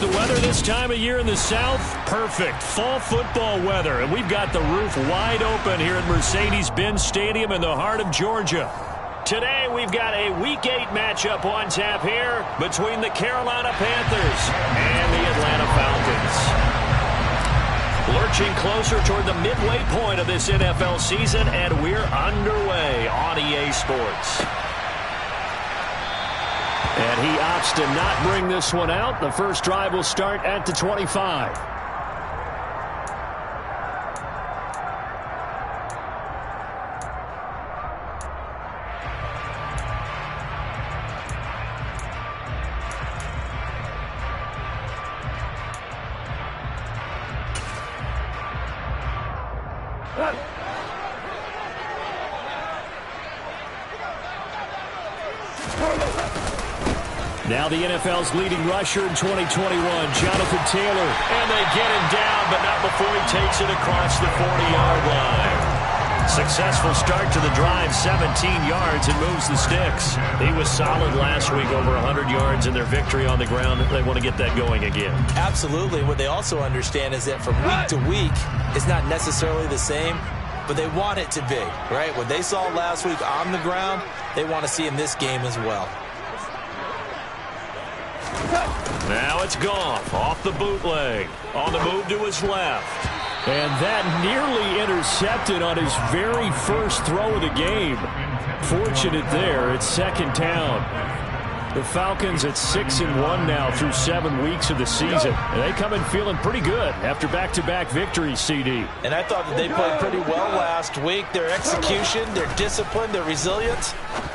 the weather this time of year in the South? Perfect. Fall football weather. And we've got the roof wide open here at Mercedes-Benz Stadium in the heart of Georgia. Today we've got a Week 8 matchup on tap here between the Carolina Panthers and the Atlanta Falcons. Lurching closer toward the midway point of this NFL season, and we're underway on EA Sports. And he opts to not bring this one out. The first drive will start at the 25. Now the NFL's leading rusher in 2021, Jonathan Taylor. And they get him down, but not before he takes it across the 40-yard line. Successful start to the drive, 17 yards, and moves the sticks. He was solid last week, over 100 yards in their victory on the ground. They want to get that going again. Absolutely. What they also understand is that from week to week, it's not necessarily the same, but they want it to be, right? What they saw last week on the ground, they want to see in this game as well. Now it's Goff off the bootleg. On the move to his left. And that nearly intercepted on his very first throw of the game. Fortunate there. It's second down. The Falcons at 6-1 now through 7 weeks of the season. And they come in feeling pretty good after back-to-back victories, CD. And I thought that they played pretty well last week. Their execution, their discipline, their resilience,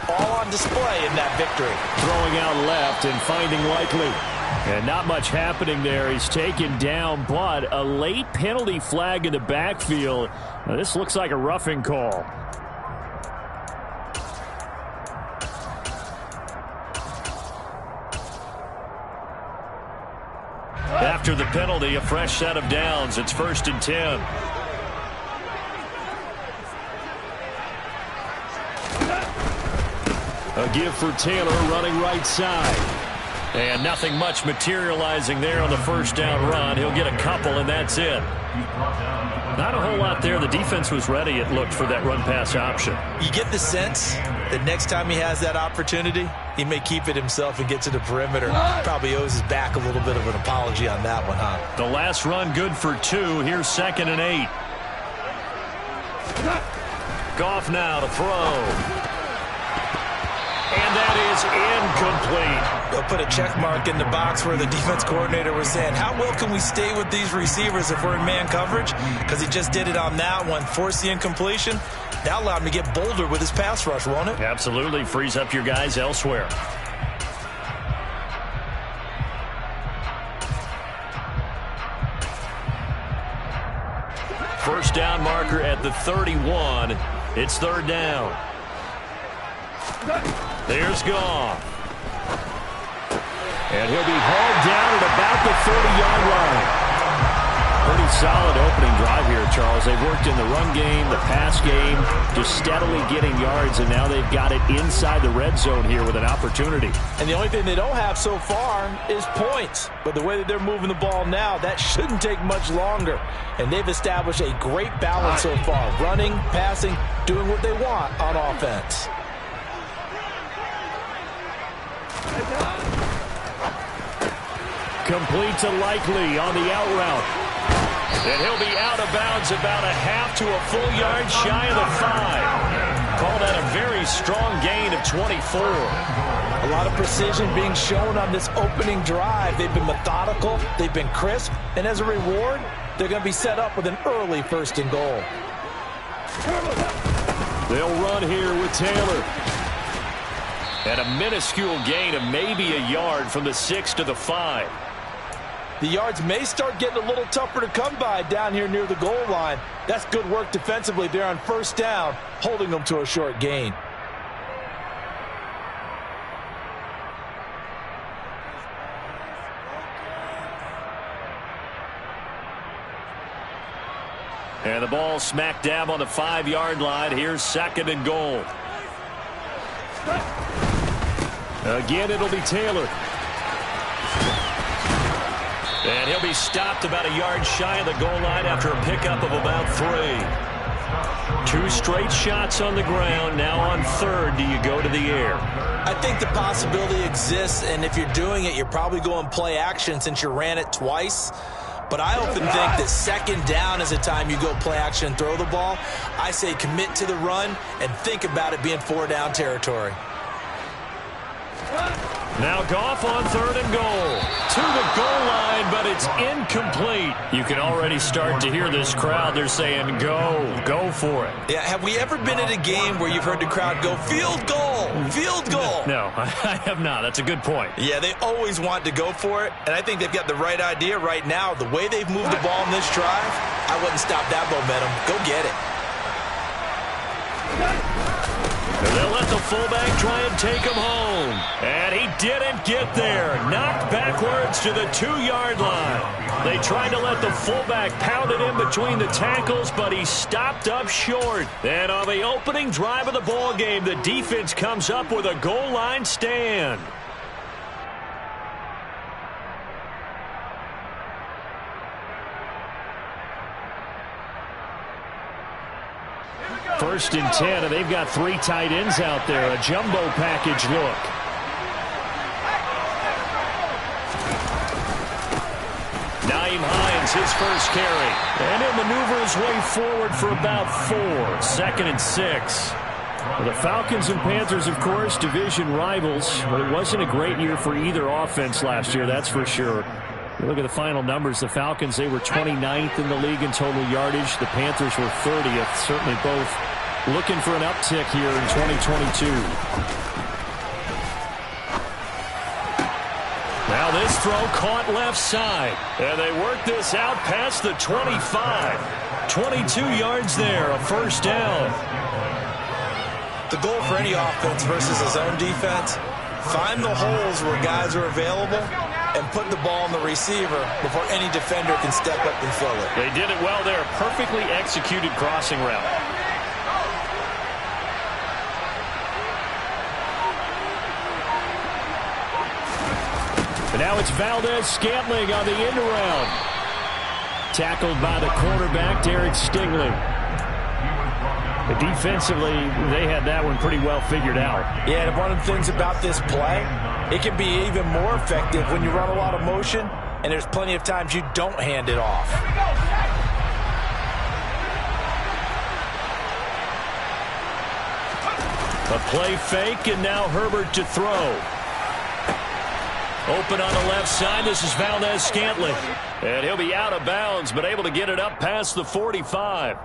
all on display in that victory. Throwing out left and finding Likely. And not much happening there. He's taken down, but a late penalty flag in the backfield. Now, this looks like a roughing call. After the penalty, a fresh set of downs. It's 1st and 10. A give for Taylor running right side. And nothing much materializing there on the first down run. He'll get a couple, and that's it. Not a whole lot there. The defense was ready, it looked, for that run-pass option. You get the sense that next time he has that opportunity, he may keep it himself and get to the perimeter. Probably owes his back a little bit of an apology on that one, huh? The last run good for 2. Here's 2nd and 8. Goff now to throw. And that is incomplete. They'll put a check mark in the box where the defense coordinator was saying, how well can we stay with these receivers if we're in man coverage? Because he just did it on that one. Force the incompletion. That allowed him to get bolder with his pass rush, won't it? Absolutely. Frees up your guys elsewhere. First down marker at the 31. It's 3rd down. There's Goff. And he'll be hauled down at about the 30-yard line. Pretty solid opening drive here, Charles. They've worked in the run game, the pass game, just steadily getting yards, and now they've got it inside the red zone here with an opportunity. And the only thing they don't have so far is points. But the way that they're moving the ball now, that shouldn't take much longer. And they've established a great balance so far. Running, passing, doing what they want on offense. Complete to Likely on the out route. And he'll be out of bounds about a half to a full yard shy of the 5. Call that a very strong gain of 24. A lot of precision being shown on this opening drive. They've been methodical. They've been crisp. And as a reward, they're going to be set up with an early 1st and goal. They'll run here with Taylor. And a minuscule gain of maybe a yard from the 6 to the 5. The yards may start getting a little tougher to come by down here near the goal line. That's good work defensively there on 1st down, holding them to a short gain. And the ball smack dab on the 5-yard line. Here's 2nd and goal. Again, it'll be Taylor. And he'll be stopped about a yard shy of the goal line after a pickup of about 3. 2 straight shots on the ground. Now on third, do you go to the air? I think the possibility exists, and if you're doing it, you're probably going play action since you ran it twice. But I often think that second down is a time you go play action and throw the ball. I say commit to the run and think about it being 4-down territory. Now Goff on third and goal. To the goal line, but it's incomplete. You can already start to hear this crowd. They're saying, go for it. Yeah, have we ever been at a game where you've heard the crowd go, field goal, field goal? No, I have not. That's a good point. Yeah, they always want to go for it, and I think they've got the right idea right now. The way they've moved the ball in this drive, I wouldn't stop that momentum. Go get it. And they'll let the fullback try and take him home. And he didn't get there. Knocked backwards to the 2-yard line. They tried to let the fullback pound it in between the tackles, but he stopped up short. And on the opening drive of the ball game, the defense comes up with a goal line stand. First and 10, and they've got 3 tight ends out there. A jumbo package look. Nyheim Hines, his first carry. And he'll maneuver his way forward for about 4. 2nd and 6. Well, the Falcons and Panthers, of course, division rivals. But it wasn't a great year for either offense last year, that's for sure. You look at the final numbers. The Falcons, they were 29th in the league in total yardage. The Panthers were 30th. Certainly both looking for an uptick here in 2022. Now this throw caught left side. And they work this out past the 25. 22 yards there, a first down. The goal for any offense versus his own defense, find the holes where guys are available and put the ball on the receiver before any defender can step up and fill it. They did it well there. Perfectly executed crossing route. But now it's Valdez-Scantling on the end around. Tackled by the cornerback, Derek Stingley. But defensively, they had that one pretty well figured out. Yeah, and one of the things about this play, it can be even more effective when you run a lot of motion, and there's plenty of times you don't hand it off. A play fake, and now Herbert to throw. Open on the left side, this is Valdez-Scantling. And he'll be out of bounds, but able to get it up past the 45.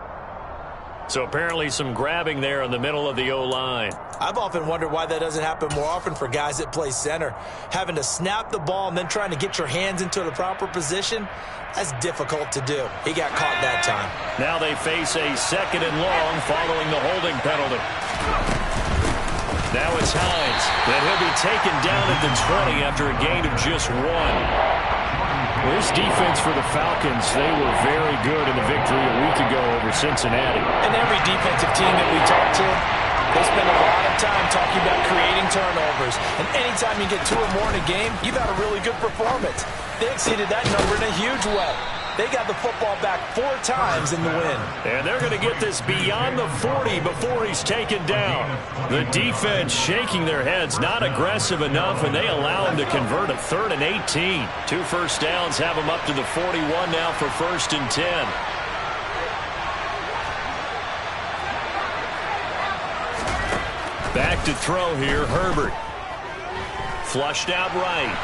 So apparently some grabbing there in the middle of the O-line. I've often wondered why that doesn't happen more often for guys that play center. Having to snap the ball and then trying to get your hands into the proper position, that's difficult to do. He got caught that time. Now they face a 2nd and long following the holding penalty. Now it's Hines. And he'll be taken down at the 20 after a gain of just 1. This defense for the Falcons, they were very good in the victory a week ago over Cincinnati. And every defensive team that we talk to, they spend a lot of time talking about creating turnovers. And anytime you get 2 or more in a game, you've had a really good performance. They exceeded that number in a huge way. They got the football back 4 times in the win. And they're going to get this beyond the 40 before he's taken down. The defense shaking their heads, not aggressive enough, and they allow him to convert a 3rd and 18. 2 first downs have him up to the 41 now for 1st and 10. Back to throw here, Herbert. Flushed out right.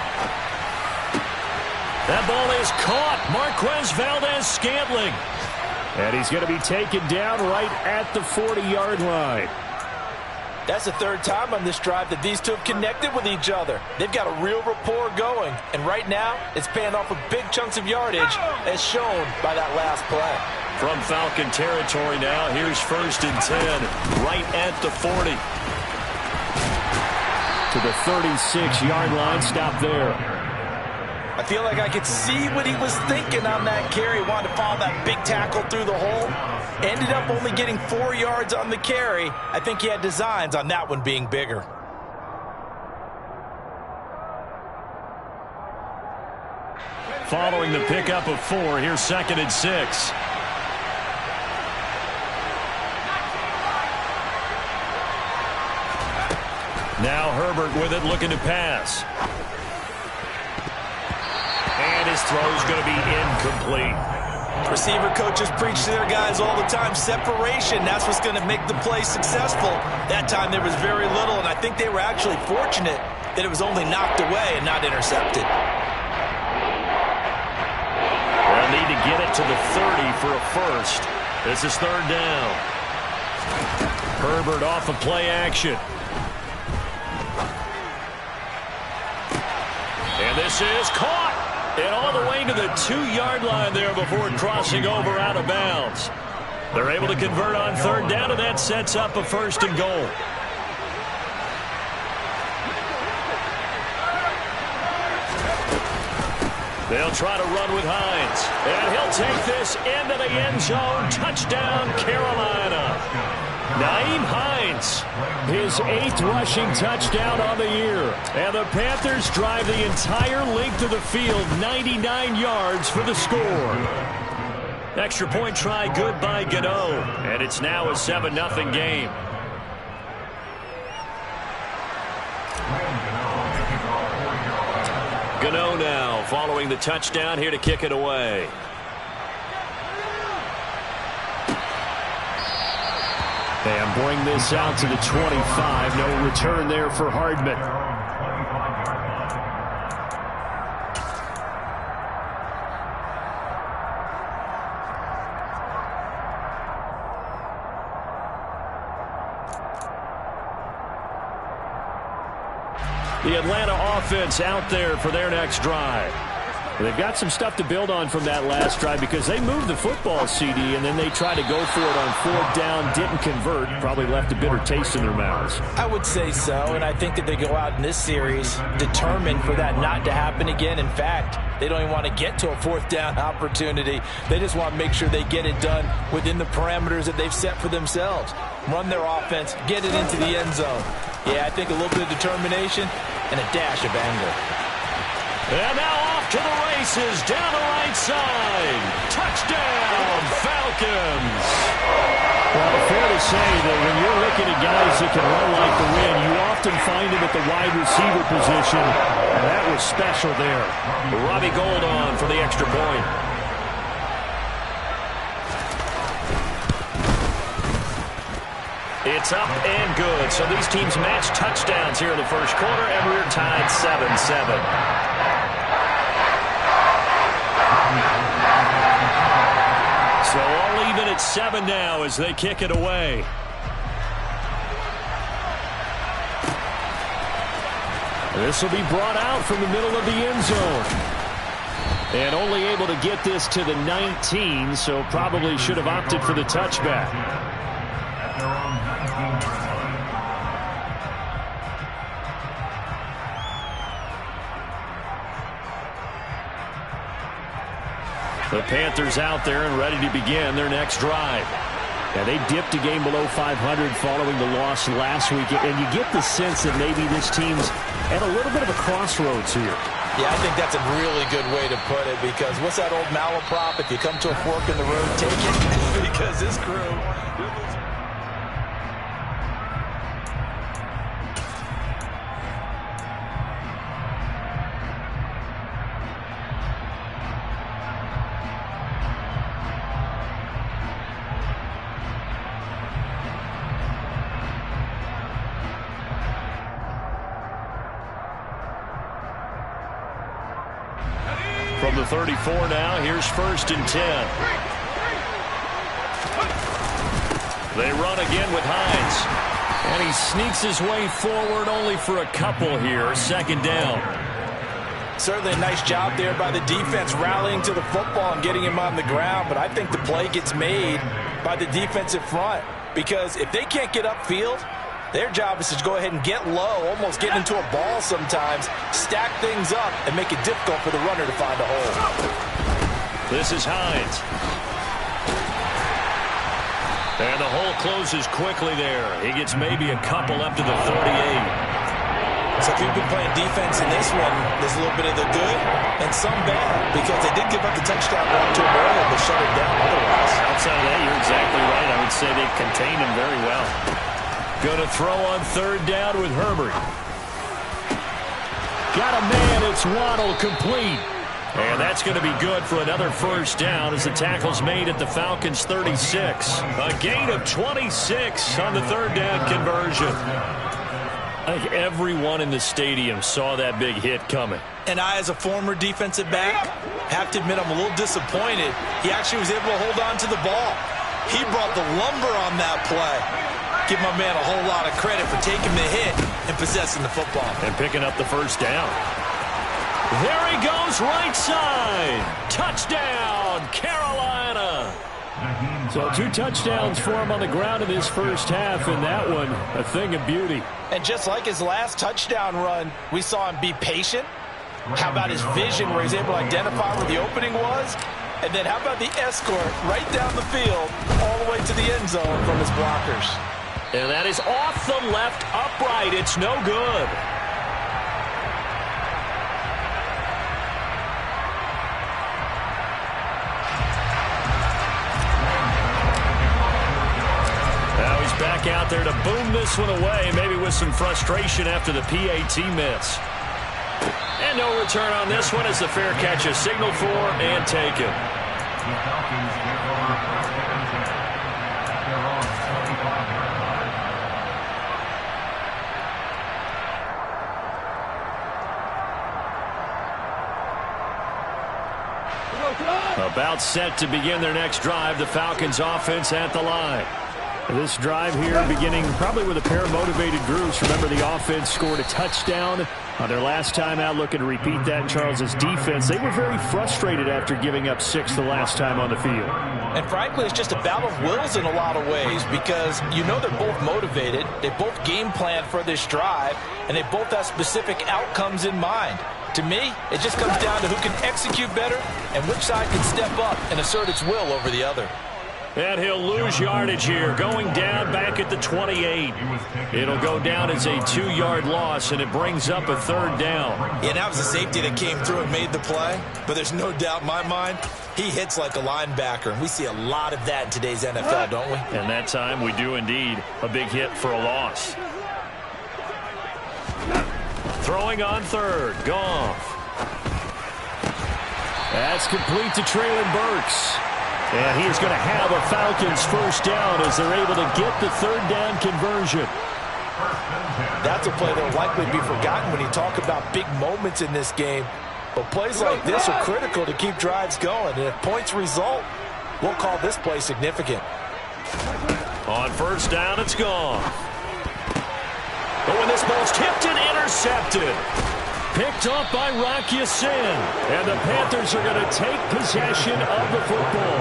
That ball is caught. Marquez Valdez-Scantling. And he's going to be taken down right at the 40-yard line. That's the 3rd time on this drive that these two have connected with each other. They've got a real rapport going. And right now, it's paying off with big chunks of yardage, as shown by that last play. From Falcon territory now, here's 1st and 10, right at the 40. To the 36-yard line, stop there. I feel like I could see what he was thinking on that carry. Wanted to follow that big tackle through the hole. Ended up only getting 4 yards on the carry. I think he had designs on that one being bigger. following the pickup of 4. Here's 2nd and 6. Now Herbert with it, looking to pass. And his throw's going to be incomplete. Receiver coaches preach to their guys all the time. Separation, that's what's going to make the play successful. That time there was very little, and I think they were actually fortunate that it was only knocked away and not intercepted. They'll need to get it to the 30 for a first. This is 3rd down. Herbert off of play action. And this is caught. And all the way to the 2-yard line there before crossing over out of bounds. They're able to convert on 3rd down, and that sets up a 1st and goal. They'll try to run with Hines. And he'll take this into the end zone. Touchdown, Carolina. Nyheim Hines, his 8th rushing touchdown on the year. And the Panthers drive the entire length of the field, 99 yards for the score. Extra point try good by Gano. And it's now a 7-0 game. Gano now following the touchdown here to kick it away. And bring this out to the 25. No return there for Hardman. The Atlanta offense out there for their next drive. They've got some stuff to build on from that last drive because they moved the football, CD, and then they tried to go for it on 4th down, didn't convert, probably left a bitter taste in their mouths. I would say so, and I think that they go out in this series determined for that not to happen again. In fact, they don't even want to get to a 4th down opportunity. They just want to make sure they get it done within the parameters that they've set for themselves. Run their offense, get it into the end zone. Yeah, I think a little bit of determination and a dash of anger. And now off to the races, down the right side. Touchdown, Falcons. Well, fair to say that when you're looking at guys that can run like the wind, you often find them at the wide receiver position, and that was special there. Robbie Gould on for the extra point. It's up and good. So these teams match touchdowns here in the first quarter, and we're tied 7-7. So all even at 7 now as they kick it away. This will be brought out from the middle of the end zone. And only able to get this to the 19, so probably should have opted for the touchback. The Panthers out there and ready to begin their next drive. And they dipped a game below 500 following the loss last week. And you get the sense that maybe this team's at a little bit of a crossroads here. Yeah, I think that's a really good way to put it, because what's that old malaprop? If you come to a fork in the road, take it. Because this crew... From the 34 now, here's 1st and 10. They run again with Hines. And he sneaks his way forward only for a couple here. 2nd down. Certainly a nice job there by the defense rallying to the football and getting him on the ground. But I think the play gets made by the defensive front. Because if they can't get upfield, their job is to go ahead and get low, almost get into a ball sometimes, stack things up, and make it difficult for the runner to find a hole. This is Hines. And the hole closes quickly there. He gets maybe a couple up to the 38. So if you've been playing defense in this one, there's a little bit of the good and and some bad, because they did give up the touchdown run to him earlier, but shut him down otherwise. Outside of that, you're exactly right. I would say they contained him very well. Going to throw on third down with Herbert. Got a man. It's Waddle, complete. And that's going to be good for another first down as the tackle's made at the Falcons' 36. A gain of 26 on the third down conversion. I think everyone in the stadium saw that big hit coming. And I, as a former defensive back, have to admit I'm a little disappointed. He actually was able to hold on to the ball. He brought the lumber on that play. Give my man a whole lot of credit for taking the hit and possessing the football. And picking up the first down. There he goes, right side. Touchdown, Carolina. So 2 touchdowns for him on the ground in his first half, and that one a thing of beauty. And just like his last touchdown run, we saw him be patient. How about his vision where he's able to identify where the opening was? And then how about the escort right down the field all the way to the end zone from his blockers? And that is off the left upright. It's no good. Now he's back out there to boom this one away, maybe with some frustration after the PAT miss. And no return on this one as the fair catch is signaled for and taken. About set to begin their next drive, the Falcons offense at the line. This drive here beginning probably with a pair of motivated groups. Remember, the offense scored a touchdown on their last time out. Looking to repeat that in Charles's defense. They were very frustrated after giving up 6 the last time on the field. And frankly, it's just a battle of wills in a lot of ways, because you know they're both motivated. They both game plan for this drive, and they both have specific outcomes in mind. To me, it just comes down to who can execute better and which side can step up and assert its will over the other. And he'll lose yardage here, going down back at the 28. It'll go down as a 2-yard loss, and it brings up a third down. Yeah, that was a safety that came through and made the play, but there's no doubt in my mind he hits like a linebacker, and we see a lot of that in today's NFL, don't we? And that time we do indeed. A big hit for a loss. Throwing on third, Goff. That's complete to Traylon Burks. And he's going to have a Falcons first down as they're able to get the third down conversion. That's a play that will likely be forgotten when you talk about big moments in this game. But plays like this are critical to keep drives going. And if points result, we'll call this play significant. On first down, it's gone. But when this ball's tipped and intercepted. Picked off by Rocky Sin. And the Panthers are going to take possession of the football.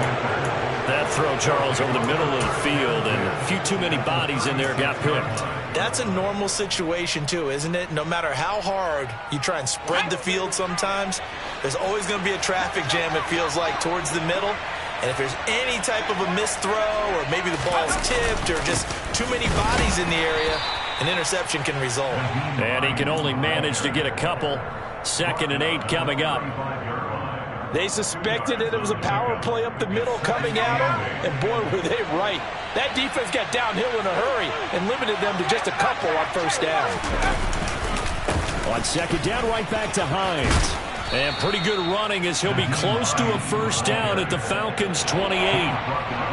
That throw, Charles, over the middle of the field, and a few too many bodies in there got picked. That's a normal situation, too, isn't it? No matter how hard you try and spread the field sometimes, there's always going to be a traffic jam, it feels like, towards the middle. And if there's any type of a missed throw, or maybe the ball's tipped, or just too many bodies in the area, an interception can result. And he can only manage to get a couple. 2nd and 8 coming up. They suspected that it was a power play up the middle coming at them, and boy, were they right. That defense got downhill in a hurry and limited them to just a couple on first down. On 2nd down, right back to Hines. And pretty good running as he'll be close to a first down at the Falcons' 28.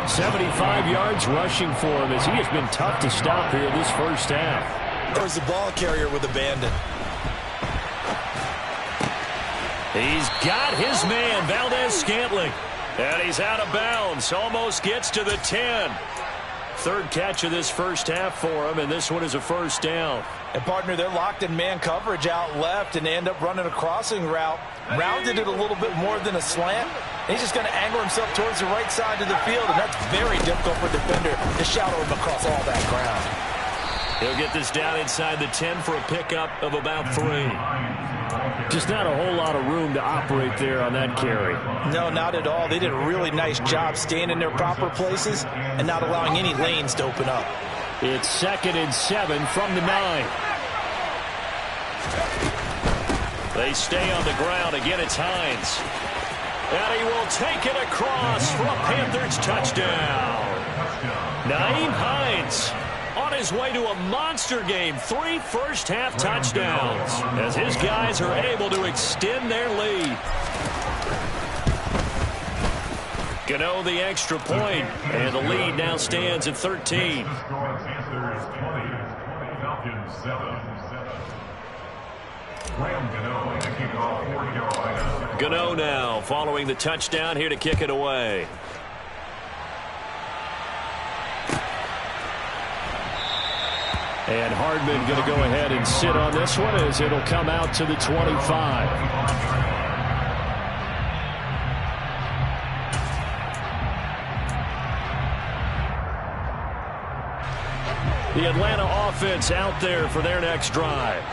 75 yards rushing for him as he has been tough to stop here this first half. There's the ball carrier with abandon. He's got his man, Valdez-Scantling. And he's out of bounds. Almost gets to the 10. 3rd catch of this first half for him, and this one is a first down. And, partner, they're locked in man coverage out left, and they end up running a crossing route. Rounded it a little bit more than a slant. And he's just going to angle himself towards the right side of the field, and that's very difficult for a defender to shadow him across all that ground. He'll get this down inside the 10 for a pickup of about 3. Just not a whole lot of room to operate there on that carry. No, not at all. They did a really nice job staying in their proper places and not allowing any lanes to open up. It's 2nd and 7 from the 9. They stay on the ground. Again, it's Hines. And he will take it across for a Panthers touchdown. Nyheim Hines on his way to a monster game. 3 first-half touchdowns as his guys are able to extend their lead. Gano the extra point, and the lead now stands at 13. Gano now following the touchdown here to kick it away. And Hardman going to go ahead and sit on this one as it'll come out to the 25. The Atlanta offense out there for their next drive.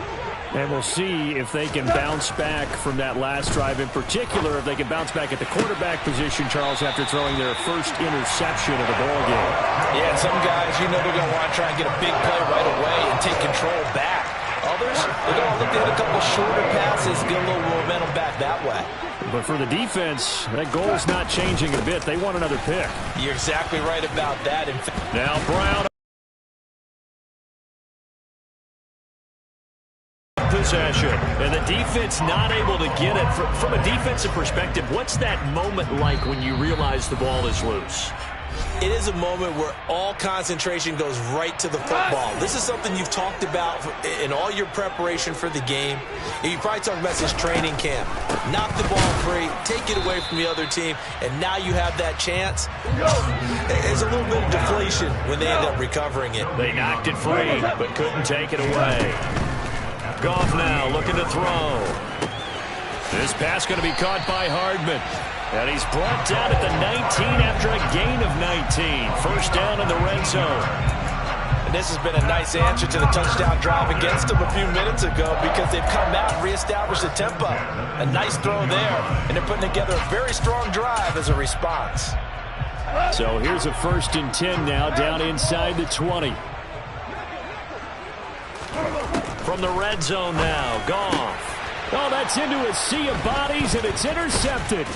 And we'll see if they can bounce back from that last drive. In particular, if they can bounce back at the quarterback position, Charles, after throwing their first interception of the ballgame. Yeah, and some guys, you know, they're going to want to try and get a big play right away and take control back. Others, they're going to look to hit a couple shorter passes, get a little momentum back that way. But for the defense, that goal's not changing a bit. They want another pick. You're exactly right about that. Now Brown. Possession, and the defense not able to get it. From a defensive perspective, what's that moment like when you realize the ball is loose? It is a moment where all concentration goes right to the football. This is something you've talked about in all your preparation for the game. You probably talked about this training camp. Knock the ball free, take it away from the other team, and now you have that chance. There's a little bit of deflation when they end up recovering it. They knocked it free, but couldn't take it away. Goff now looking to throw. This pass going to be caught by Hardman. And he's brought down at the 19 after a gain of 19. First down in the red zone. And this has been a nice answer to the touchdown drive against them a few minutes ago because they've come out and reestablished the tempo. A nice throw there, and they're putting together a very strong drive as a response. So here's a 1st and 10 now down inside the 20. From the red zone now, Goff. Oh, that's into a sea of bodies, and it's intercepted.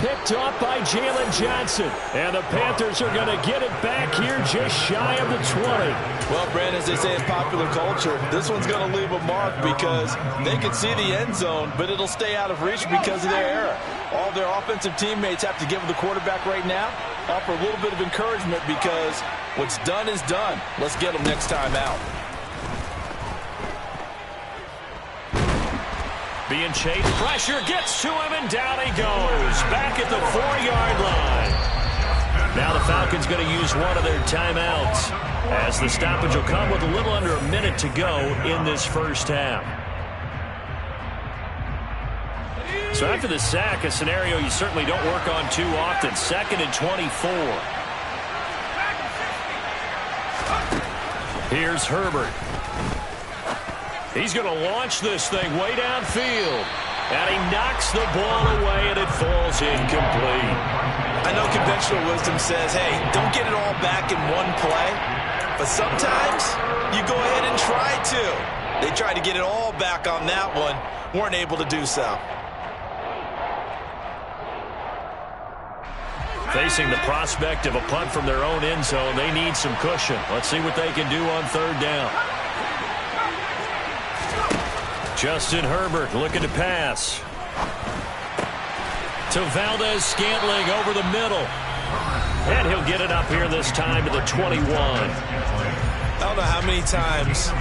Picked off by Jalen Johnson. And the Panthers are going to get it back here just shy of the 20. Well, Brandon, as they say in popular culture, this one's going to leave a mark because they can see the end zone, but it'll stay out of reach because of their error. All their offensive teammates have to give the quarterback right now, offer a little bit of encouragement because what's done is done. Let's get them next time out. Being chased, pressure gets to him, and down he goes. Back at the 4-yard line. Now the Falcons going to use one of their timeouts as the stoppage will come with a little under a minute to go in this first half. So after the sack, a scenario you certainly don't work on too often. 2nd and 24. Here's Herbert. He's going to launch this thing way downfield. And he knocks the ball away, and it falls incomplete. I know conventional wisdom says, hey, don't get it all back in one play. But sometimes you go ahead and try to. They tried to get it all back on that one. Weren't able to do so. Facing the prospect of a punt from their own end zone, they need some cushion. Let's see what they can do on 3rd down. Justin Herbert looking to pass. To Valdez-Scantling over the middle. And he'll get it up here this time to the 21. I don't know how many times,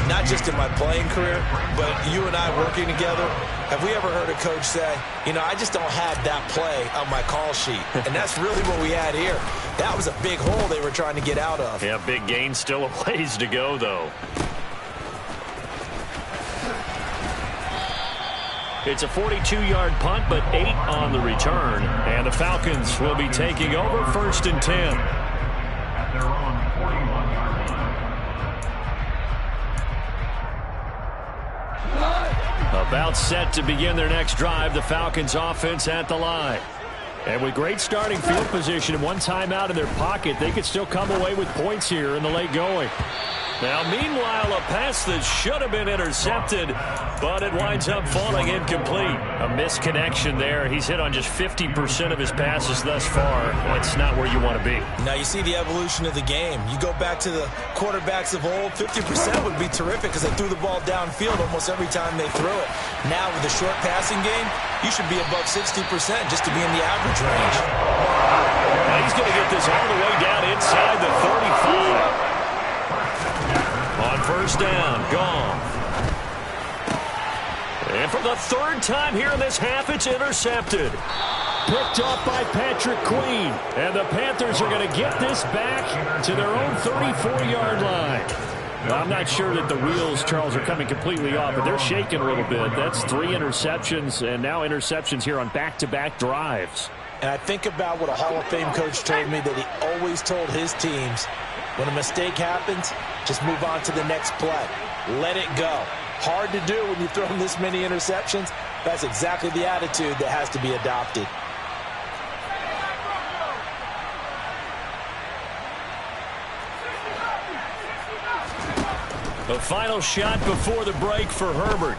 not just in my playing career, but you and I working together, have we ever heard a coach say, you know, I just don't have that play on my call sheet. And that's really what we had here. That was a big hole they were trying to get out of. Yeah, big gain, still a ways to go, though. It's a 42-yard punt, but 8 on the return. And the Falcons will be taking over 1st and 10. About set to begin their next drive, the Falcons offense at the line. And with great starting field position and one timeout in their pocket, they could still come away with points here in the late going. Now, meanwhile, a pass that should have been intercepted, but it winds up falling incomplete. A misconnection there. He's hit on just 50% of his passes thus far. That's not where you want to be. Now, you see the evolution of the game. You go back to the quarterbacks of old, 50% would be terrific because they threw the ball downfield almost every time they threw it. Now, with the short passing game, you should be above 60% just to be in the average range. Now he's going to get this all the way down inside the 35. On first down, Goff. And for the third time here in this half, it's intercepted. Picked off by Patrick Queen. And the Panthers are going to get this back to their own 34-yard line. Well, I'm not sure that the wheels, Charles, are coming completely off, but they're shaking a little bit. That's 3 interceptions, and now interceptions here on back-to-back drives. And I think about what a Hall of Fame coach told me that he always told his teams, when a mistake happens, just move on to the next play. Let it go. Hard to do when you throw this many interceptions. That's exactly the attitude that has to be adopted. The final shot before the break for Herbert.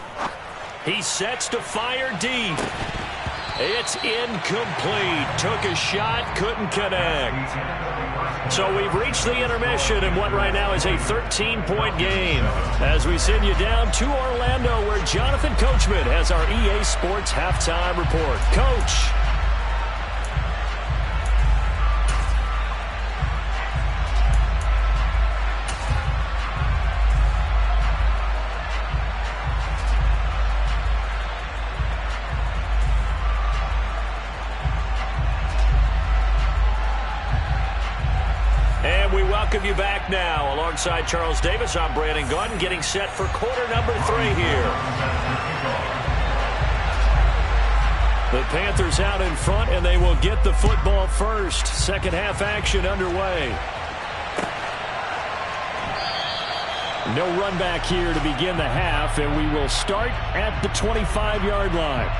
He sets to fire deep. It's incomplete. Took a shot, couldn't connect. So we've reached the intermission in what right now is a 13-point game. As we send you down to Orlando, where Jonathan Coachman has our EA Sports halftime report. Coach. Welcome you back now. Alongside Charles Davis, I'm Brandon Gaudin, getting set for quarter number 3 here. The Panthers out in front, and they will get the football first. Second half action underway. No run back here to begin the half, and we will start at the 25-yard line.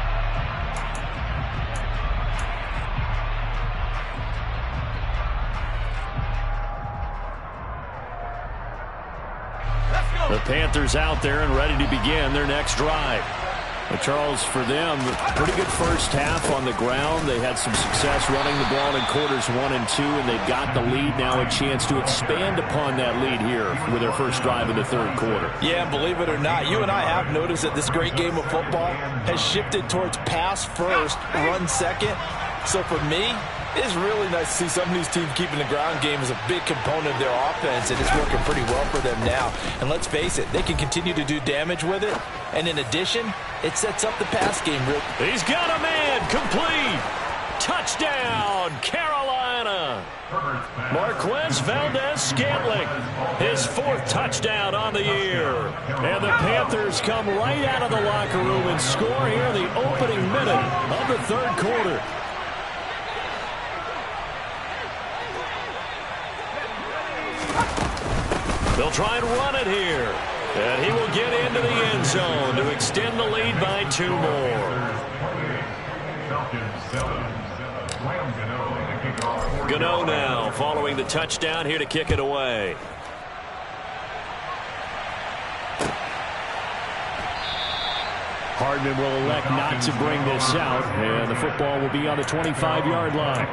The Panthers out there and ready to begin their next drive. But Charles, for them, pretty good first half on the ground. They had some success running the ball in quarters 1 and 2, and they've got the lead now, a chance to expand upon that lead here with their first drive in the third quarter. Yeah, believe it or not, you and I have noticed that this great game of football has shifted towards pass first, run second. So for me, it's really nice to see some of these teams keeping the ground game as a big component of their offense, and it's working pretty well for them now. And let's face it, they can continue to do damage with it. And in addition, it sets up the pass game. He's got a man, complete. Touchdown, Carolina. Marquez Valdez-Scantling, his 4th touchdown on the year. And the Panthers come right out of the locker room and score here in the opening minute of the third quarter. They'll try and run it here. And he will get into the end zone to extend the lead by 2 more. Gano now following the touchdown here to kick it away. Hardman will elect not to bring this out, and the football will be on the 25-yard line.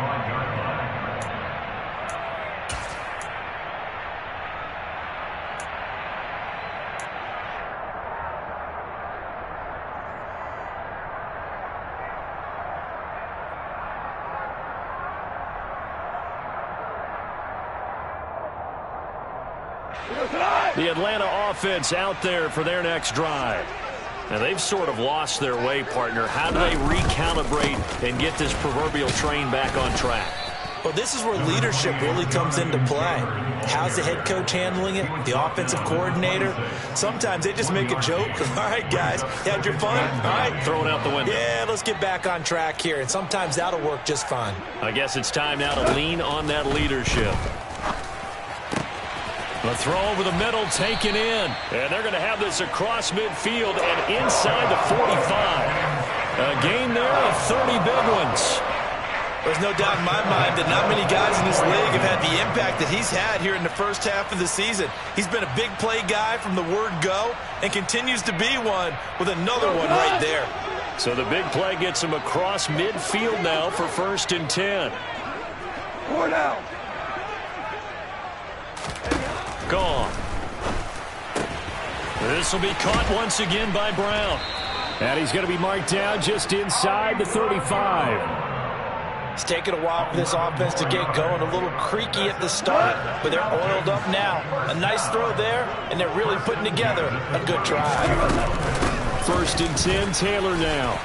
The Atlanta offense out there for their next drive. Now, they've sort of lost their way, partner. How do they recalibrate and get this proverbial train back on track? Well, this is where leadership really comes into play. How's the head coach handling it? The offensive coordinator? Sometimes they just make a joke. All right, guys, you had your fun? All right. Throw it out the window. Yeah, let's get back on track here. And sometimes that'll work just fine. I guess it's time now to lean on that leadership. The throw over the middle taken in. And they're going to have this across midfield and inside the 45. A gain there of 30 big ones. There's no doubt in my mind that not many guys in this league have had the impact that he's had here in the first half of the season. He's been a big play guy from the word go and continues to be one with another one right there. So the big play gets him across midfield now for 1st and 10. 4 down. Gone. This will be caught once again by Brown. And he's going to be marked down just inside the 35. It's taken a while for this offense to get going. A little creaky at the start, but they're oiled up now. A nice throw there, and they're really putting together a good drive. 1st and 10, Taylor now.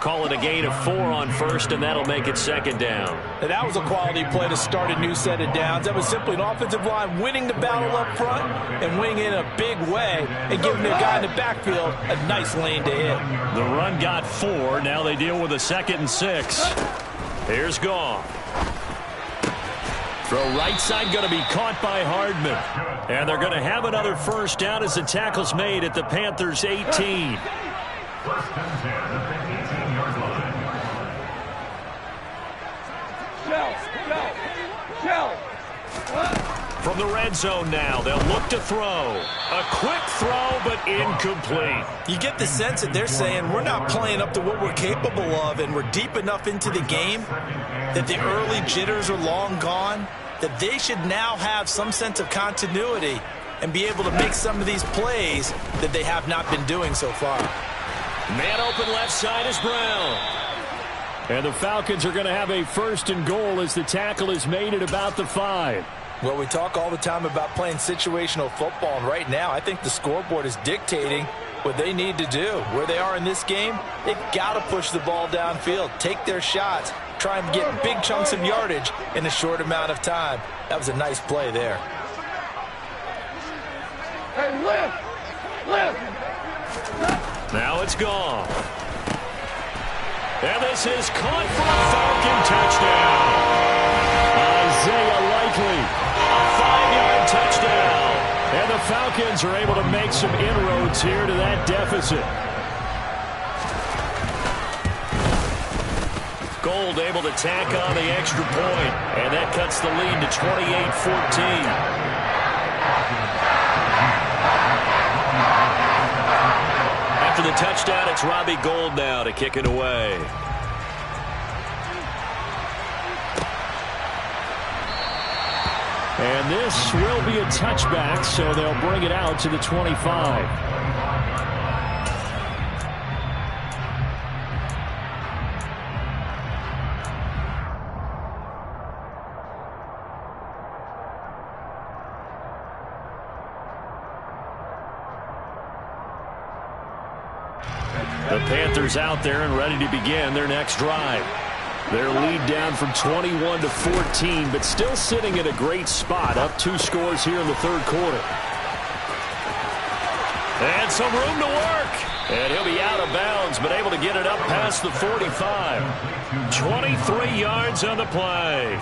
Call it a gain of 4 on 1st, and that'll make it 2nd down. And that was a quality play to start a new set of downs. That was simply an offensive line winning the battle up front and winning in a big way and giving their guy in the backfield a nice lane to hit. The run got 4. Now they deal with a 2nd and 6. Here's Goff. Throw right side going to be caught by Hardman. And they're going to have another 1st down as the tackle's made at the Panthers' 18. 1st and 10 at the 18-yard line. Shell. From the red zone now, they'll look to throw. A quick throw, but incomplete. You get the sense that they're saying we're not playing up to what we're capable of, and we're deep enough into the game that the early jitters are long gone, that they should now have some sense of continuity and be able to make some of these plays that they have not been doing so far. Man open left side is Brown. And the Falcons are going to have a 1st and goal as the tackle is made at about the 5. Well, we talk all the time about playing situational football, and right now I think the scoreboard is dictating what they need to do. Where they are in this game, they've got to push the ball downfield, take their shots, try and get big chunks of yardage in a short amount of time. That was a nice play there. Hey, lift. Now it's gone. And this is caught for a Falcon touchdown. Isaiah Likely, a 5-yard touchdown. And the Falcons are able to make some inroads here to that deficit. Gold able to tack on the extra point, and that cuts the lead to 28-14. After the touchdown, it's Robbie Gould now to kick it away. And this will be a touchback, so they'll bring it out to the 25. The Panthers out there and ready to begin their next drive. Their lead down from 21 to 14, but still sitting in a great spot, up 2 scores here in the 3rd quarter. And some room to work. And he'll be out of bounds, but able to get it up past the 45. 23 yards on the play.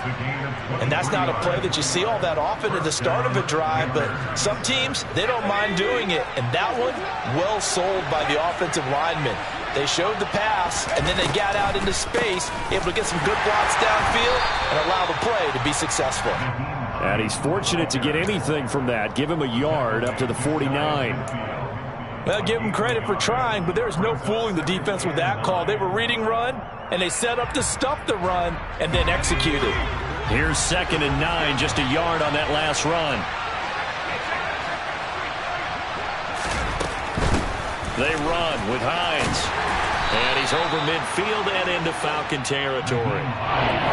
And that's not a play that you see all that often at the start of a drive, but some teams, they don't mind doing it. And that one, well sold by the offensive lineman. They showed the pass, and then they got out into space, able to get some good blocks downfield and allow the play to be successful. And he's fortunate to get anything from that. Give him a yard up to the 49. Well, give him credit for trying, but there's no fooling the defense with that call. They were reading run, and they set up to stuff the run and then executed. Here's 2nd and 9, just a yard on that last run. They run with Hines. And he's over midfield and into Falcon territory.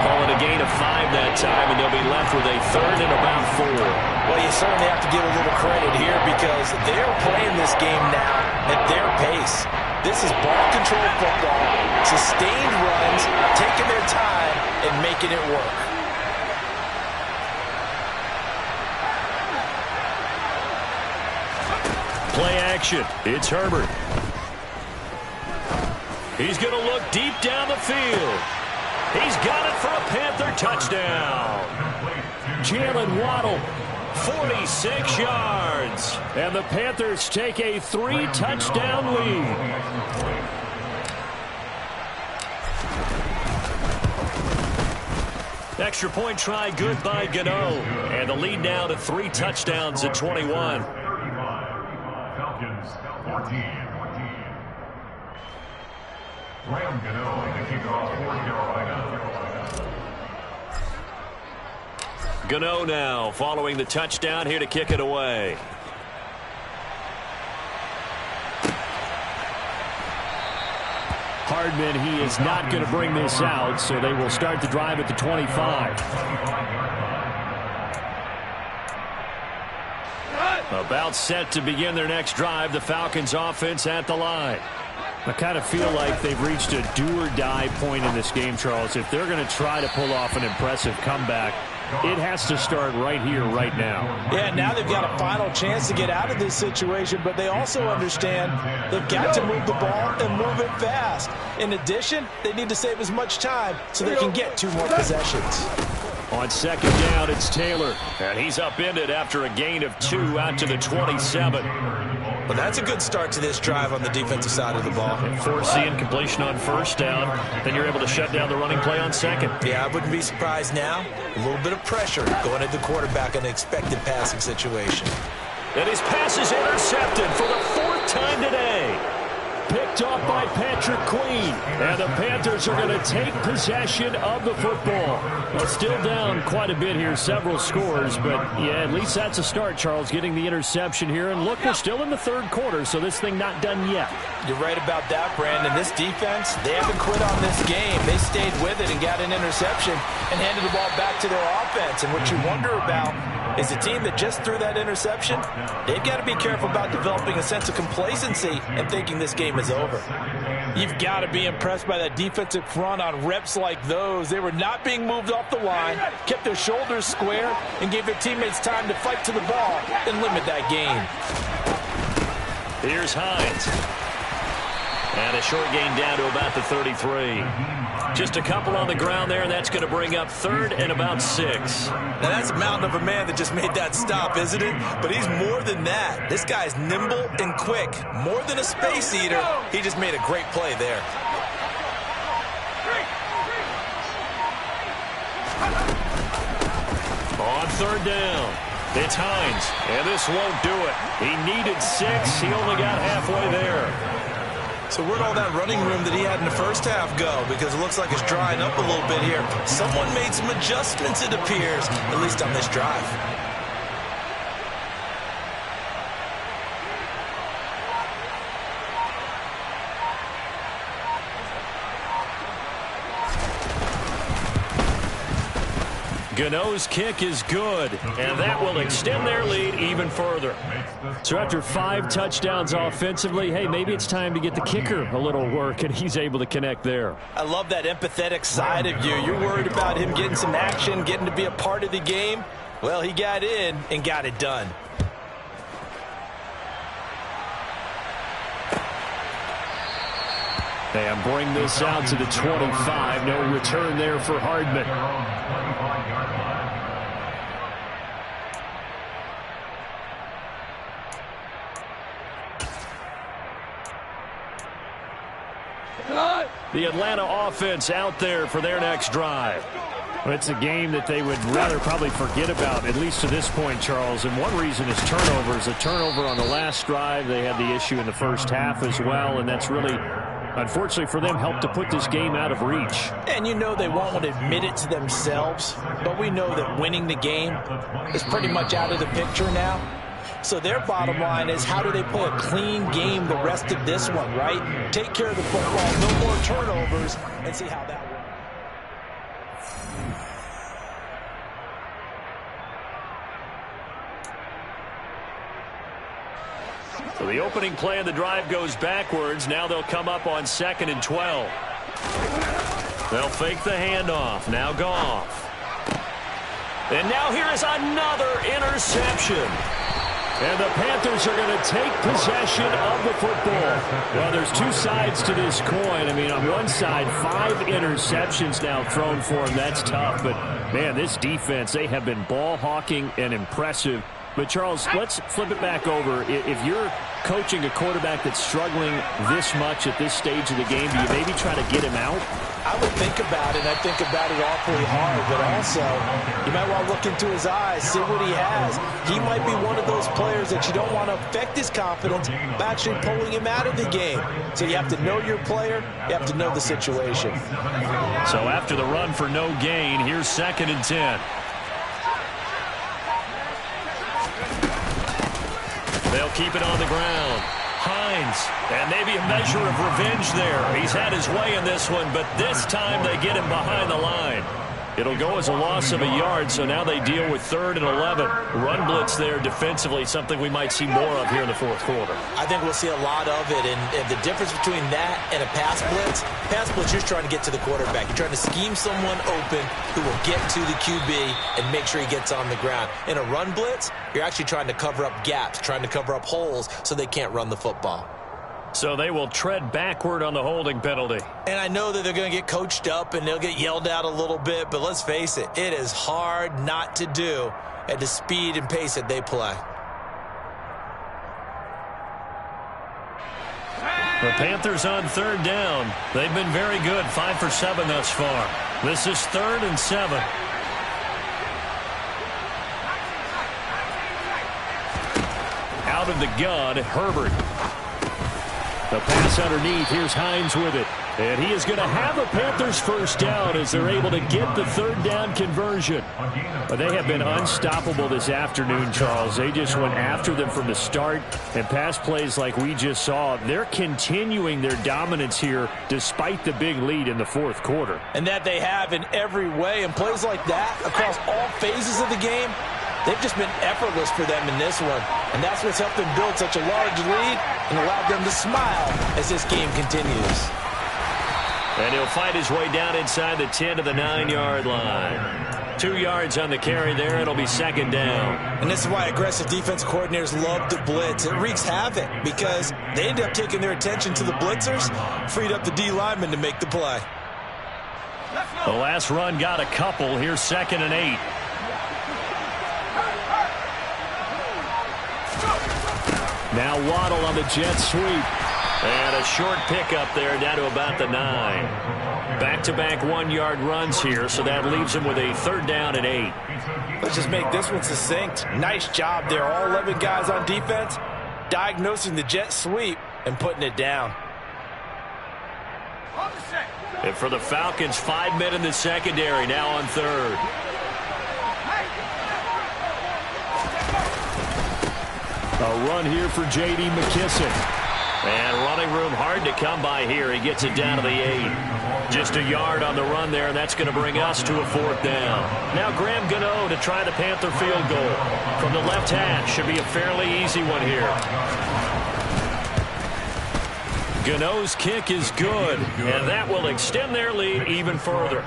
Call it a gain of 5 that time, and they'll be left with a 3rd and about 4. Well, you certainly have to give a little credit here because they're playing this game now at their pace. This is ball control football, sustained runs, taking their time and making it work. Play action. It's Herbert. He's going to look deep down the field. He's got it for a Panther touchdown. Jalen Waddle, 46 yards. And the Panthers take a 3-touchdown lead. Extra point try good by Gano. And the lead now to 3 touchdowns at 21. 35. Falcons 14. Graham Gano to kick off for Carolina. Gano now following the touchdown here to kick it away. Hardman, he is not going to bring this out, so they will start the drive at the 25. About set to begin their next drive, the Falcons offense at the line. I kind of feel like they've reached a do-or-die point in this game, Charles. If they're going to try to pull off an impressive comeback, it has to start right here, right now. Yeah, now they've got a final chance to get out of this situation, but they also understand they've got to move the ball and move it fast. In addition, they need to save as much time so they can get 2 more possessions. On second down, it's Taylor, and he's upended after a gain of 2 out to the 27. Well, that's a good start to this drive on the defensive side of the ball. Forcing completion on first down, then you're able to shut down the running play on second. Yeah, I wouldn't be surprised now. A little bit of pressure going at the quarterback in an expected passing situation. And his pass is intercepted for the 4th time today. Picked off by Patrick Queen. And the Panthers are going to take possession of the football. Well, still down quite a bit here, several scores. But, yeah, at least that's a start, Charles, getting the interception here. And, look, we're still in the 3rd quarter, so this thing not done yet. You're right about that, Brandon. This defense, they haven't quit on this game. They stayed with it and got an interception and handed the ball back to their offense. And what you wonder about is a team that just threw that interception, they've got to be careful about developing a sense of complacency and thinking this game is over. You've got to be impressed by that defensive front on reps like those. They were not being moved off the line, kept their shoulders square, and gave their teammates time to fight to the ball and limit that gain. Here's Hines. And a short gain down to about the 33. Just a couple on the ground there, and that's going to bring up 3rd and about 6. Now, that's a mountain of a man that just made that stop, isn't it? But he's more than that. This guy's nimble and quick. More than a space eater. He just made a great play there. On 3rd down, it's Hines, and this won't do it. He needed 6. He only got halfway there. So where'd all that running room that he had in the first half go? Because it looks like it's drying up a little bit here. Someone made some adjustments, it appears, at least on this drive. Gano's kick is good, and that will extend their lead even further. So after 5 touchdowns offensively, hey, maybe it's time to get the kicker a little work, and he's able to connect there. I love that empathetic side of you. You're worried about him getting some action, getting to be a part of the game. Well, he got in and got it done. And bring this out to the 25. No return there for Hardman. The Atlanta offense out there for their next drive. Well, it's a game that they would rather probably forget about, at least to this point, Charles. And one reason is turnovers. A turnover on the last drive. They had the issue in the first half as well, and that's really, unfortunately for them, helped to put this game out of reach. And you know they won't admit it to themselves, but we know that winning the game is pretty much out of the picture now. So their bottom line is, how do they play a clean game the rest of this one, right? Take care of the football, no more turnovers, and see how that works. So the opening play of the drive goes backwards. Now they'll come up on 2nd and 12. They'll fake the handoff. Now Goff. And now here is another interception. And the Panthers are going to take possession of the football. Well, there's 2 sides to this coin. I mean, on one side, 5 interceptions now thrown for them. That's tough. But, man, this defense, they have been ball hawking and impressive. But, Charles, let's flip it back over. If you're coaching a quarterback that's struggling this much at this stage of the game, do you maybe try to get him out? I would think about it. I think about it awfully hard, but also you might want to look into his eyes, see what he has. He might be one of those players that you don't want to affect his confidence by actually pulling him out of the game. So you have to know your player. You have to know the situation. So after the run for no gain, here's 2nd and 10. They'll keep it on the ground. Hines, and maybe a measure of revenge there. He's had his way in this one, but this time they get him behind the line. It'll go as a loss of a yard, so now they deal with 3rd and 11. Run blitz there defensively, something we might see more of here in the 4th quarter. I think we'll see a lot of it, and the difference between that and a pass blitz, you're trying to get to the quarterback. You're trying to scheme someone open who will get to the QB and make sure he gets on the ground. In a run blitz, you're actually trying to cover up gaps, trying to cover up holes so they can't run the football. So they will tread backward on the holding penalty. And I know that they're going to get coached up and they'll get yelled at a little bit, but let's face it, it is hard not to do at the speed and pace that they play. The Panthers on 3rd down. They've been very good, 5 for 7 thus far. This is 3rd and 7. Out of the gun, Herbert. The pass underneath. Here's Hines with it. And he is going to have a Panthers first down as they're able to get the 3rd down conversion. But they have been unstoppable this afternoon, Charles. They just went after them from the start. And pass plays like we just saw, they're continuing their dominance here despite the big lead in the 4th quarter. And that they have in every way. And plays like that across all phases of the game, they've just been effortless for them in this one. And that's what's helped them build such a large lead and allowed them to smile as this game continues. And he'll fight his way down inside the 10 to the 9-yard line. 2 yards on the carry there. It'll be 2nd down. And this is why aggressive defense coordinators love to blitz. It wreaks havoc because they end up taking their attention to the blitzers, freed up the D lineman to make the play. The last run got a couple. Here's 2nd and 8. Now Waddle on the jet sweep. And a short pickup there down to about the 9. Back-to-back 1-yard runs here, so that leaves him with a 3rd down and 8. Let's just make this one succinct. Nice job there. All 11 guys on defense diagnosing the jet sweep and putting it down. And for the Falcons, 5 men in the secondary now on 3rd. A run here for J.D. McKissick. And running room hard to come by here. He gets it down to the 8. Just a yard on the run there, and that's going to bring us to a 4th down. Now Graham Gano to try the Panther field goal. From the left hash, should be a fairly easy one here. Gano's kick is good, and that will extend their lead even further.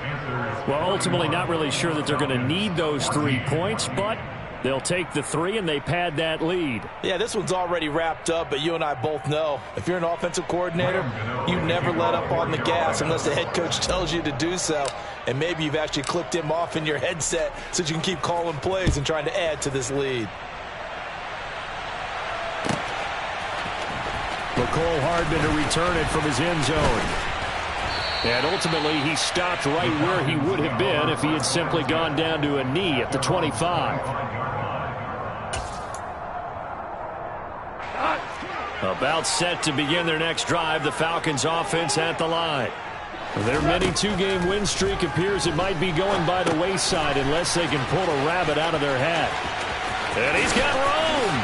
Well, ultimately not really sure that they're going to need those 3 points, but they'll take the 3 and they pad that lead. Yeah, this one's already wrapped up, but you and I both know if you're an offensive coordinator, you never let up on the gas unless the head coach tells you to do so. And maybe you've actually clicked him off in your headset so you can keep calling plays and trying to add to this lead. McCole Hardman to return it from his end zone. And ultimately, he stopped right where he would have been if he had simply gone down to a knee at the 25. About set to begin their next drive, the Falcons offense at the line. Their mini 2-game win streak appears it might be going by the wayside unless they can pull a rabbit out of their hat. And he's got room.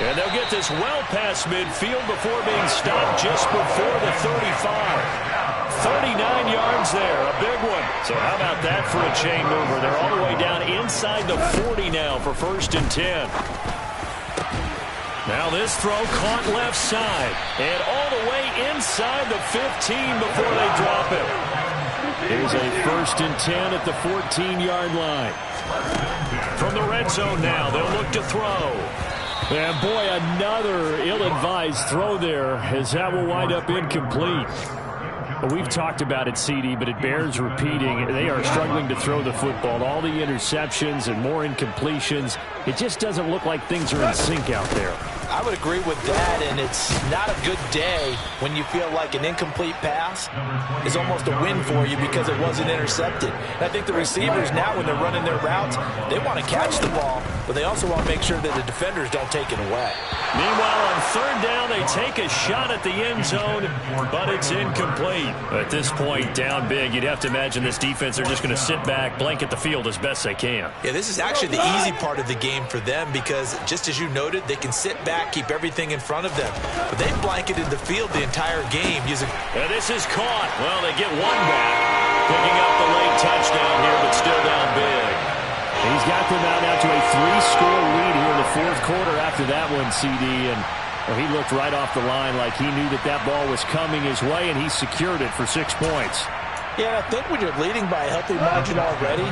And they'll get this well past midfield before being stopped just before the 35. 39 yards there, a big one. So how about that for a chain mover? They're all the way down inside the 40 now for 1st and 10. Now this throw caught left side and all the way inside the 15 before they drop him. Here's a 1st and 10 at the 14-yard line. From the red zone now, they'll look to throw. And boy, another ill-advised throw there as that will wind up incomplete. We've talked about it, CD, but it bears repeating. They are struggling to throw the football. All the interceptions and more incompletions. It just doesn't look like things are in sync out there. I would agree with that, and it's not a good day when you feel like an incomplete pass is almost a win for you because it wasn't intercepted. And I think the receivers now, when they're running their routes, they want to catch the ball, but they also want to make sure that the defenders don't take it away. Meanwhile, on third down, they take a shot at the end zone, but it's incomplete. At this point, down big, you'd have to imagine this defense are just going to sit back, blanket the field as best they can. Yeah, this is actually the easy part of the game for them because, just as you noted, they can sit back, keep everything in front of them. But they blanketed the field the entire game using... And this is caught. Well, they get one back, picking up the late touchdown here, but still down big. He's got them out now to a 3-score lead here in the fourth quarter after that one, CD. And well, he looked right off the line like he knew that that ball was coming his way, and he secured it for 6 points. Yeah, I think when you're leading by a healthy margin already,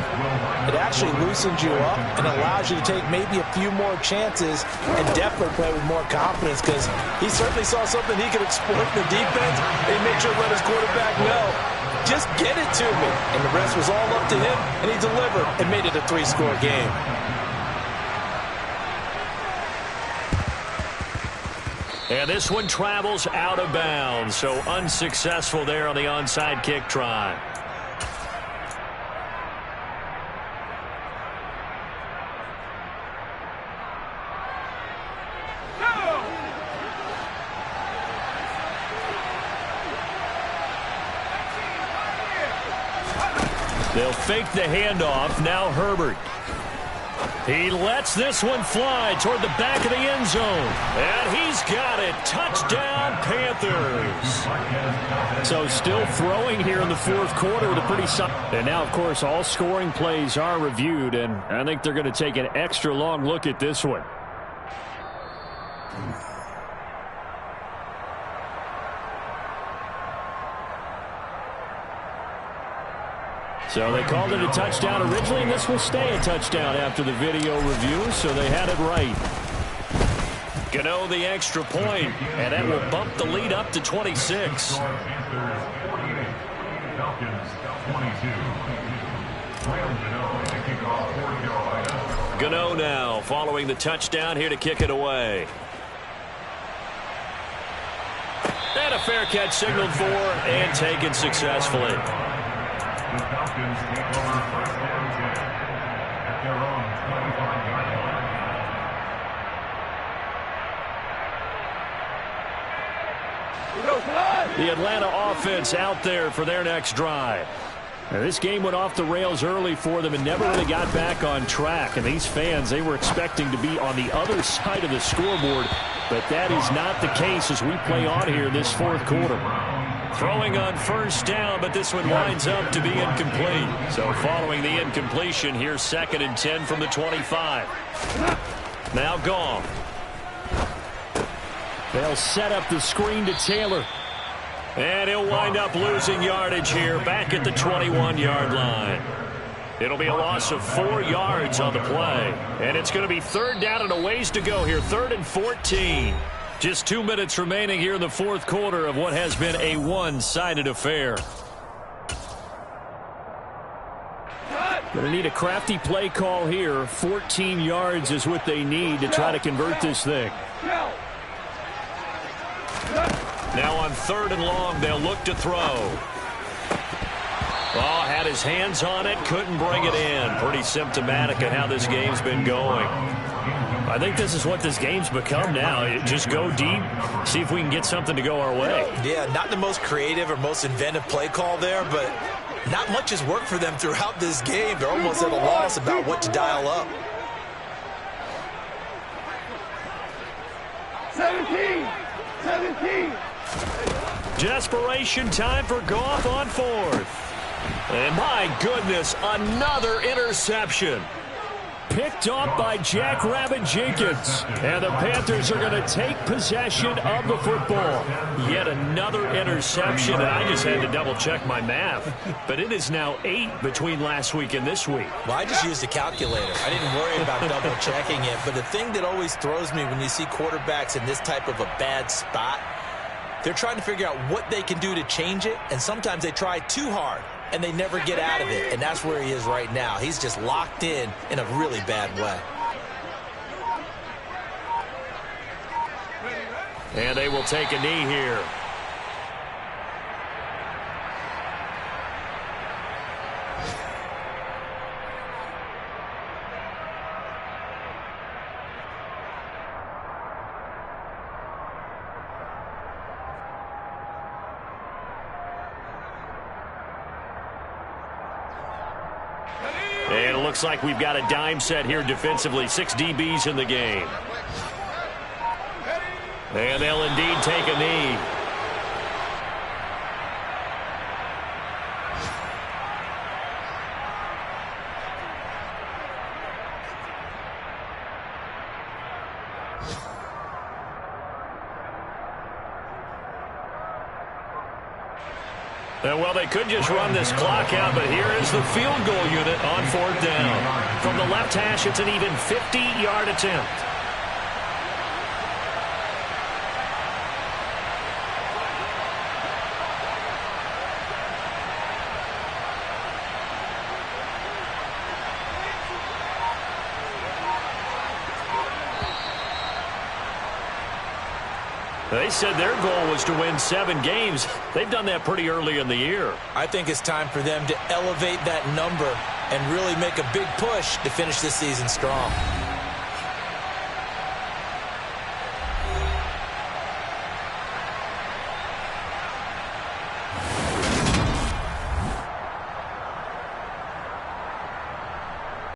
it actually loosens you up and allows you to take maybe a few more chances and definitely play with more confidence because he certainly saw something he could exploit in the defense and he made sure to let his quarterback know, just get it to me. And the rest was all up to him, and he delivered and made it a 3-score game. And this one travels out of bounds, so unsuccessful there on the onside kick try. They'll fake the handoff. Now Herbert. He lets this one fly toward the back of the end zone. And he's got it. Touchdown, Panthers. So still throwing here in the fourth quarter with a pretty solid. And now, of course, all scoring plays are reviewed. And I think they're going to take an extra long look at this one. So they called it a touchdown originally, and this will stay a touchdown after the video review, so they had it right. Gano the extra point, and that will bump the lead up to 26. Gano now following the touchdown here to kick it away. And a fair catch signaled for and taken successfully. The Falcons take over first down at their own 25-yard line. The Atlanta offense out there for their next drive. Now, this game went off the rails early for them and never really got back on track. And these fans, they were expecting to be on the other side of the scoreboard, but that is not the case as we play on here in this fourth quarter. Throwing on first down, but this one winds up to be incomplete. So following the incompletion, here's 2nd and 10 from the 25. Now Goff. They'll set up the screen to Taylor. And he'll wind up losing yardage here back at the 21-yard line. It'll be a loss of 4 yards on the play. And it's going to be third down and a ways to go here, 3rd and 14. Just 2 minutes remaining here in the fourth quarter of what has been a one-sided affair. Going to need a crafty play call here. 14 yards is what they need to try to convert this thing. Now on 3rd and long, they'll look to throw. Oh, had his hands on it, couldn't bring it in. Pretty symptomatic of how this game's been going. I think this is what this game's become now. Just go deep, see if we can get something to go our way. Yeah, not the most creative or most inventive play call there, but not much has worked for them throughout this game. They're almost at a loss about what to dial up. 17. Desperation time for Goff on 4th. And my goodness, another interception. Picked off by Jackrabbit Jenkins. And the Panthers are going to take possession of the football. Yet another interception, and I just had to double-check my math. But it is now 8 between last week and this week. Well, I just used a calculator. I didn't worry about double-checking it. But the thing that always throws me when you see quarterbacks in this type of a bad spot They're trying to figure out what they can do to change it, and sometimes they try too hard, and they never get out of it, and that's where he is right now. He's just locked in a really bad way. And they will take a knee here. And it looks like we've got a dime set here defensively. 6 DBs in the game. And they'll indeed take a knee. Well, they could just run this clock out, but here is the field goal unit on 4th down. From the left hash, it's an even 50-yard attempt. They said their goal was to win 7 games. They've done that pretty early in the year. I think it's time for them to elevate that number and really make a big push to finish this season strong.